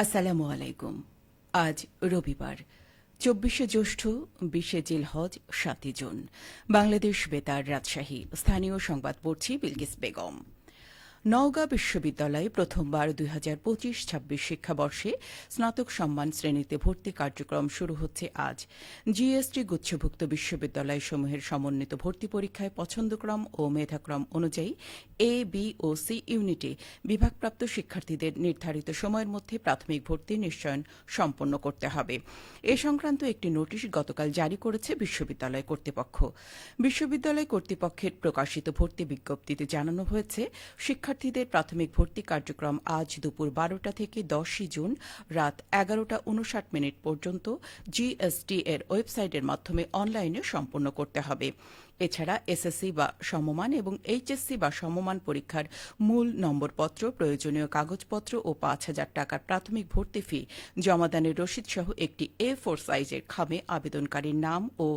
আসসালামু আলাইকুম। আজ রবিবার ২৪শে জ্যৈষ্ঠ, ২০শে জিলহজ, ৭ই জুন। বাংলাদেশ বেতার, রাজশাহী। স্থানীয় সংবাদ পড়ছি বিলকিস বেগম। নওগাঁ বিশ্ববিদ্যালয়ে প্রথমবার ২০২৫-২৬ শিক্ষাবর্ষে স্নাতক সম্মান শ্রেণীতে ভর্তি কার্যক্রম শুরু হচ্ছে আজ। জিএসটি গুচ্ছভুক্ত বিশ্ববিদ্যালয়সমূহের সমন্বিত ভর্তি পরীক্ষায় পছন্দক্রম ও মেধাক্রম অনুযায়ী এ, বি ও সি ইউনিটে বিভাগপ্রাপ্ত শিক্ষার্থীদের নির্ধারিত সময়ের মধ্যে প্রাথমিক ভর্তি নিশ্চয়ন সম্পন্ন করতে হবে। এ সংক্রান্ত একটি নোটিশ গতকাল জারি করেছে বিশ্ববিদ্যালয় কর্তৃপক্ষ। বিশ্ববিদ্যালয় কর্তৃপক্ষের প্রকাশিত ভর্তি বিজ্ঞপ্তিতে জানানো হয়েছে, শিক্ষার্থীদের প্রাথমিক ভর্তি কার্যক্রম আজ দুপুর ১২টা থেকে ১০ই জুন রাত ১১টা ৫৯ পর্যন্ত জিএসটি এর ওয়েবসাইটের মাধ্যমে অনলাইনে সম্পন্ন করতে হবে। এছাড়া এসএসসি বা সমমান এবং এইচএসসি বা সমমান পরীক্ষার মূল নম্বরপত্র, প্রয়োজনীয় কাগজপত্র ও ৫,০০০ টাকার প্রাথমিক ভর্তি ফি জমাদানের রসিদসহ একটি A4 সাইজের খামে আবেদনকারীর নাম ও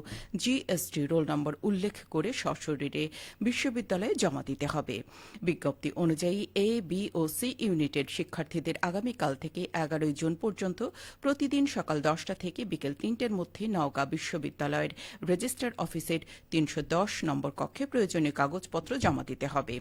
জিএসটি রোল নম্বর উল্লেখ করে সশরীরে বিশ্ববিদ্যালয়ে জমা দিতে হবে। বিজ্ঞপ্তি অনুযায়ী এ, বি ও সি ইউনিটের শিক্ষার্থীদের আগামীকাল থেকে ১১ই জুন পর্যন্ত প্রতিদিন সকাল ১০টা থেকে বিকেল ৩টের মধ্যে নওগাঁ বিশ্ববিদ্যালয়ের রেজিস্ট্রার অফিসের ৩১০ নম্বর কক্ষে প্রয়োজনীয় কাগজপত্র জমা দিতে হবে।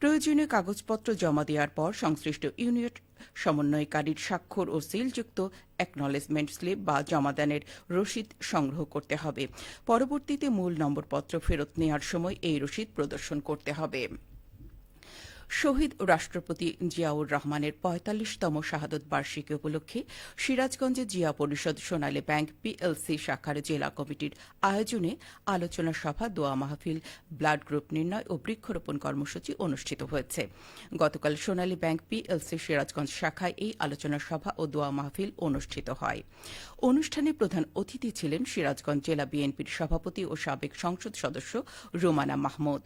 প্রয়োজনীয় কাগজপত্র জমা দেওয়ার পর সংশ্লিষ্ট ইউনিট সমন্বয়কারীর স্বাক্ষর ও সিলযুক্ত অ্যাকনলেজমেন্ট স্লিপ বা জমাদানের রসিদ সংগ্রহ করতে হবে। পরবর্তীতে মূল নম্বরপত্র ফেরত নেওয়ার সময় এই রসিদ প্রদর্শন করতে হবে। শহীদ রাষ্ট্রপতি জিয়াউর রহমানের ৪৫তম শাহাদত বার্ষিকী উপলক্ষে সিরাজগঞ্জে জিয়া পরিষদ সোনালী ব্যাংক পিএলসি শাখার জেলা কমিটির আয়োজনে আলোচনা সভা, দোয়া মাহফিল, ব্লাড গ্রুপ নির্ণয় ও বৃক্ষরোপণ কর্মসূচি অনুষ্ঠিত হয়েছে। গতকাল সোনালী ব্যাংক পিএলসি সিরাজগঞ্জ শাখায় এই আলোচনা সভা ও দোয়া মাহফিল অনুষ্ঠিত হয়। অনুষ্ঠানে প্রধান অতিথি ছিলেন সিরাজগঞ্জ জেলা বিএনপির সভাপতি ও সাবেক সংসদ সদস্য রুমানা মাহমুদ।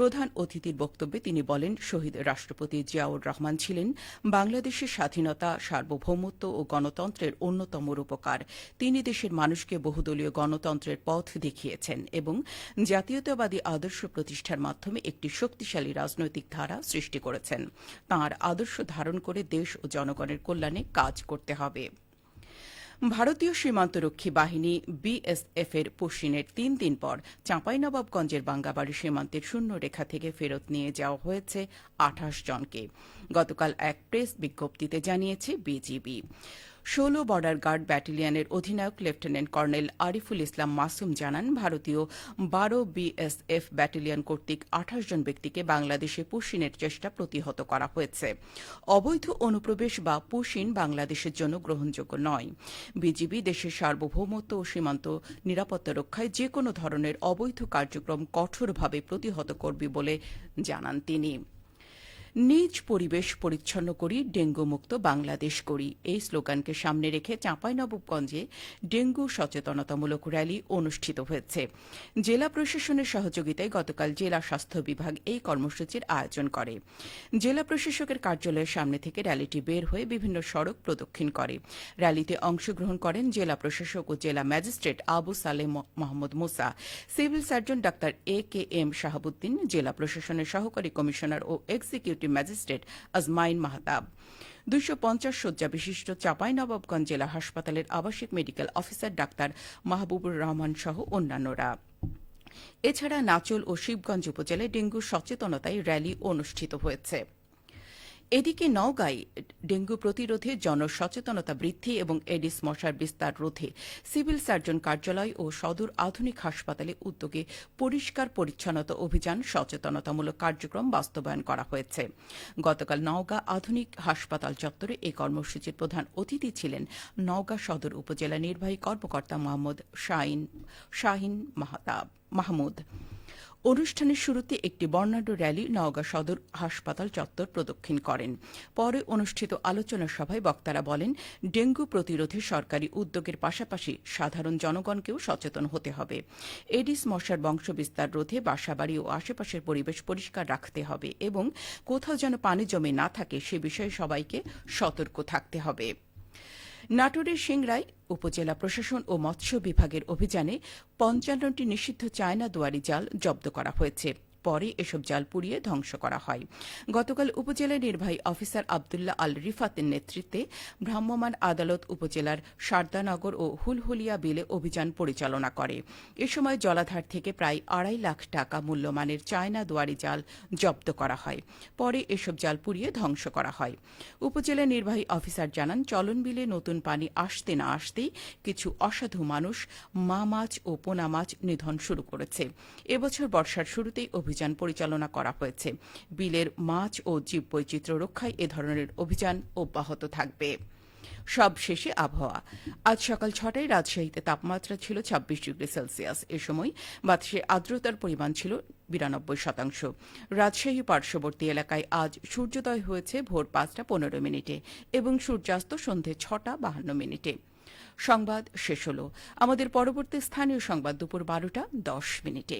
প্রধান অতিথির বক্তব্যে তিনি বলেন, শহীদ রাষ্ট্রপতি জিয়াউর রহমান ছিলেন বাংলাদেশের স্বাধীনতা, সার্বভৌমত্ব ও গণতন্ত্রের অন্যতম রূপকার। তিনি দেশের মানুষকে বহুদলীয় গণতন্ত্রের পথ দেখিয়েছেন এবং জাতীয়তাবাদী আদর্শ প্রতিষ্ঠার মাধ্যমে একটি শক্তিশালী রাজনৈতিক ধারা সৃষ্টি করেছেন। তাঁর আদর্শ ধারণ করে দেশ ও জনগণের কল্যাণে কাজ করতে হবে। ভারতীয় সীমান্তরক্ষী বাহিনী বিএসএফ এর পুশিনের ৩ দিন পর চাঁপাইনবাবগঞ্জের বাঙ্গাবাড়ি সীমান্তের শূন্য রেখা থেকে ফেরত নিয়ে যাওয়া হয়েছে ২৮ জনকে। গতকাল এক প্রেস বিজ্ঞপ্তিতে জানিয়েছে বিজিবি। ১৬ বর্ডার গার্ড ব্যাটালিয়নের অধিনায়ক লেফটেন্যান্ট কর্নেল আরিফুল ইসলাম মাসুম জানান, ভারতীয় ১২ বিএসএফ ব্যাটালিয়ন কর্তৃক ২৮ জন ব্যক্তিকে বাংলাদেশে পুশিনের চেষ্টা প্রতিহত করা হয়েছে। অবৈধ অনুপ্রবেশ বা পুশিন বাংলাদেশের জন্য গ্রহণযোগ্য নয়। বিজিবি দেশের সার্বভৌমত্ব ও সীমান্ত নিরাপত্তা রক্ষায় যে কোনো ধরনের অবৈধ কার্যক্রম কঠোরভাবে প্রতিহত করবে বলে জানান তিনি। নিজ পরিবেশ পরিচ্ছন্ন করি, ডেঙ্গু মুক্ত বাংলাদেশ করি, এই স্লোগানকে সামনে রেখে চাঁপাইনবাবগঞ্জে ডেঙ্গু সচেতনতামূলক র্যালি অনুষ্ঠিত হয়েছে। জেলা প্রশাসনের সহযোগিতায় গতকাল জেলা স্বাস্থ্য বিভাগ এই কর্মসূচির আয়োজন করে। জেলা প্রশাসকের কার্যালয়ের সামনে থেকে র্যালিটি বের হয়ে বিভিন্ন সড়ক প্রদক্ষিণ করে। র্যালিতে অংশগ্রহণ করেন জেলা প্রশাসক ও জেলা magistrate Abu Saleh Mohammad Musa, civil surgeon doctor AKM Shahabuddin, জেলা প্রশাসনের সহকারী কমিশনার ও এক্সিকিউটিভ ম্যাজিস্ট্রেট আজমাইন মাহতাব, ২৫০ শয্যা বিশিষ্ট চাঁপাইনবাবগঞ্জ জেলা হাসপাতালের আবাসিক medical officer doctor Mahbubur Rahman সহ অন্যান্যরা। এছাড়া নাচল ও শিবগঞ্জ উপজেলায় ডেঙ্গু সচেতনতায় র্যালি অনুষ্ঠিত হয়েছে। এদিকে নওগাঁয় ডেঙ্গু প্রতিরোধে জনসচেতনতা বৃদ্ধি এবং এডিস মশার বিস্তার রোধে সিভিল সার্জন কার্যালয় ও সদর আধুনিক হাসপাতালে উদ্যোগে পরিষ্কার পরিচ্ছন্নতা অভিযান সচেতনতামূলক কার্যক্রম বাস্তবায়ন করা হয়েছে। গতকাল নওগাঁ আধুনিক হাসপাতাল চত্বরে এই কর্মসূচির প্রধান অতিথি ছিলেন নওগাঁ সদর উপজেলা নির্বাহী কর্মকর্তা মোহাম্মদ শাহিন মাহমুদ। অনুষ্ঠানের শুরুতে একটি বর্ণাঢ্য র্যালি নওগাঁ সদর হাসপাতাল চত্বর প্রদক্ষিণ করেন। পরে অনুষ্ঠিত আলোচনা সভায় বক্তারা বলেন, ডেঙ্গু প্রতিরোধে সরকারি উদ্যোগের পাশাপাশি সাধারণ জনগণকেও সচেতন হতে হবে। এডিস মশার বংশবিস্তার রোধে বাসাবাড়ি ও আশেপাশের পরিবেশ পরিষ্কার রাখতে হবে এবং কোথাও যেন পানি জমে না থাকে সে বিষয়ে সবাইকে সতর্ক থাকতে হবে। নাটোরের সিংড়ায় উপজেলা প্রশাসন ও মৎস্য বিভাগের অভিযানে ৫৫টি নিষিদ্ধ চায়না দুয়ারি জাল জব্দ করা হয়েছে। পরে এসব জাল পুড়িয়ে ধ্বংস করা হয়। গতকাল উপজেলা নির্বাহী অফিসার আবদুল্লাহ আল রিফাতের নেতৃত্বে ভ্রাম্যমাণ আদালত উপজেলার শারদানগর ও হুলহুলিয়া বিলে অভিযান পরিচালনা করে। এ সময় জলাধার থেকে প্রায় 2.5 লাখ টাকা মূল্যমানের চায়না দুয়ারি জাল জব্দ করা হয়। পরে এসব জাল পুড়িয়ে ধ্বংস করা হয়। উপজেলা নির্বাহী অফিসার জানান, চলন বিলে নতুন পানি আসতে না আসতেই কিছু অসাধু মানুষ মা মাছ ও পোনা মাছ নিধন শুরু করেছে। এবছর বর্ষার শুরুতেই অভিযান পরিচালনা করা হয়েছে। বিলের মাছ ও জীববৈচিত্র্য রক্ষায় এ ধরনের অভিযান অব্যাহত থাকবে। সবশেষে আবহাওয়া। আজ সকাল 6টায় রাজশাহীতে তাপমাত্রা ছিল 26 ডিগ্রি সেলসিয়াস। এ সময় বাতাসে আর্দ্রতার পরিমাণ ছিল 92%। রাজশাহী পার্শ্ববর্তী এলাকায় আজ সূর্যোদয় হয়েছে ভোর 5টা 15 মিনিটে এবং সূর্যাস্ত সন্ধে 6টা 52 মিনিটে। সংবাদ শেষ হল। আমাদের পরবর্তী স্থানীয় সংবাদ দুপুর 12টা 10 মিনিটে।